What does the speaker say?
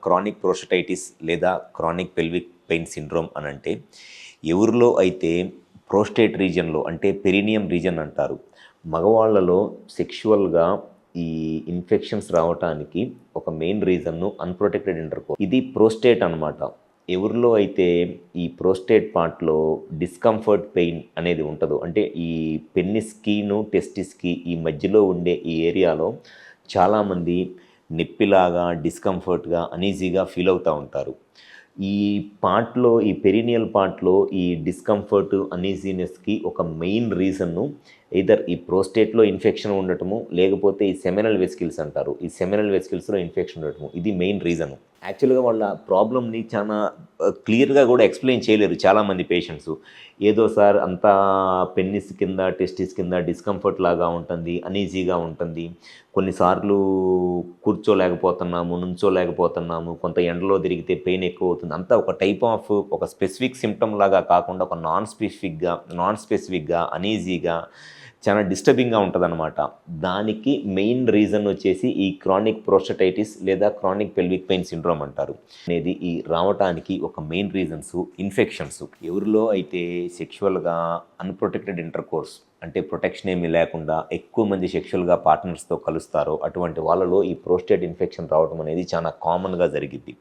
Chronic prostatitis లేదా chronic pelvic pain syndrome అని అంటే ఎవరిలో అయితే ప్రోస్టేట్ రీజన్లో అంటే పెరినియం రీజన్ అంటారు. మగవాళ్ళలో సెక్షువల్గా ఈ ఇన్ఫెక్షన్స్ రావటానికి ఒక మెయిన్ రీజన్ను అన్‌ప్రొటెక్టెడ్ ఇంటర్‌కోర్స్. ఇది ప్రోస్టేట్ అనమాట. ఎవరిలో అయితే ఈ ప్రోస్టేట్ పార్ట్‌లో డిస్కంఫర్ట్ పెయిన్ అనేది ఉంటదో, అంటే ఈ పెన్నిస్‌కిను, టెస్టిస్‌కి ఈ మధ్యలో ఉండే ఈ ఏరియాలో చాలామంది నొప్పిలాగా, డిస్కంఫర్ట్‌గా, అనీజీగా ఫీల్ అవుతూ ఉంటారు. ఈ పార్ట్‌లో, ఈ పెరినియల్ పార్ట్‌లో ఈ డిస్కంఫర్ట్, అనీజీనెస్‌కి ఒక మెయిన్ రీజన్ను ఎయిదర్ ఈ ప్రోస్టేట్‌లో ఇన్ఫెక్షన్ ఉండటము, లేకపోతే ఈ సెమినల్ వెసికిల్స్ అంటారు. ఈ సెమినల్ వెసికిల్స్‌లో ఇన్ఫెక్షన్ ఉండటము. ఇది మెయిన్ రీజను. యాక్చువల్‌గా వాళ్ళ ప్రాబ్లమ్‌ని చాలా క్లియర్‌గా కూడా ఎక్స్‌ప్లెయిన్ చేయలేరు చాలామంది పేషెంట్సు. ఏదో సార్ అంతా పెన్నిస్ కింద, టెస్టిస్ కింద డిస్కంఫర్ట్ లాగా ఉంటుంది, అనీజీగా ఉంటుంది. కొన్నిసార్లు కూర్చోలేకపోతున్నాము, నుంచోలేకపోతున్నాము, కొంత ఎండలో తిరిగితే పెయిన్ ఎక్కువ అవుతుంది. అంతా ఒక టైప్ ఆఫ్ ఒక స్పెసిఫిక్ సిమ్టమ్ లాగా కాకుండా ఒక నాన్ స్పెసిఫిక్‌గా అనీజీగా చాలా డిస్టర్బింగ్‌గా ఉంటదనమాట. దానికి మెయిన్ రీజన్ వచ్చేసి ఈ క్రానిక్ ప్రోస్టటైటిస్ లేదా క్రానిక్ పెల్విక్ పెయిన్ సిండ్రోమ్ అంటారు. అనేది ఈ రావటానికి ఒక మెయిన్ రీజన్స్ ఇన్ఫెక్షన్స్. ఎవరిలో అయితే సెక్షువల్‌గా అన్‌ప్రొటెక్టెడ్ ఇంటర్‌కోర్స్ అంటే ప్రొటెక్షన్ ఏమీ లేకుండా ఎక్కువ మంది సెక్షువల్‌గా పార్ట్నర్స్‌తో కలుస్తారో అటువంటి వాళ్ళలో ఈ ప్రోస్టేట్ ఇన్ఫెక్షన్ రావడం అనేది చాలా కామన్‌గా జరిగిద్ది.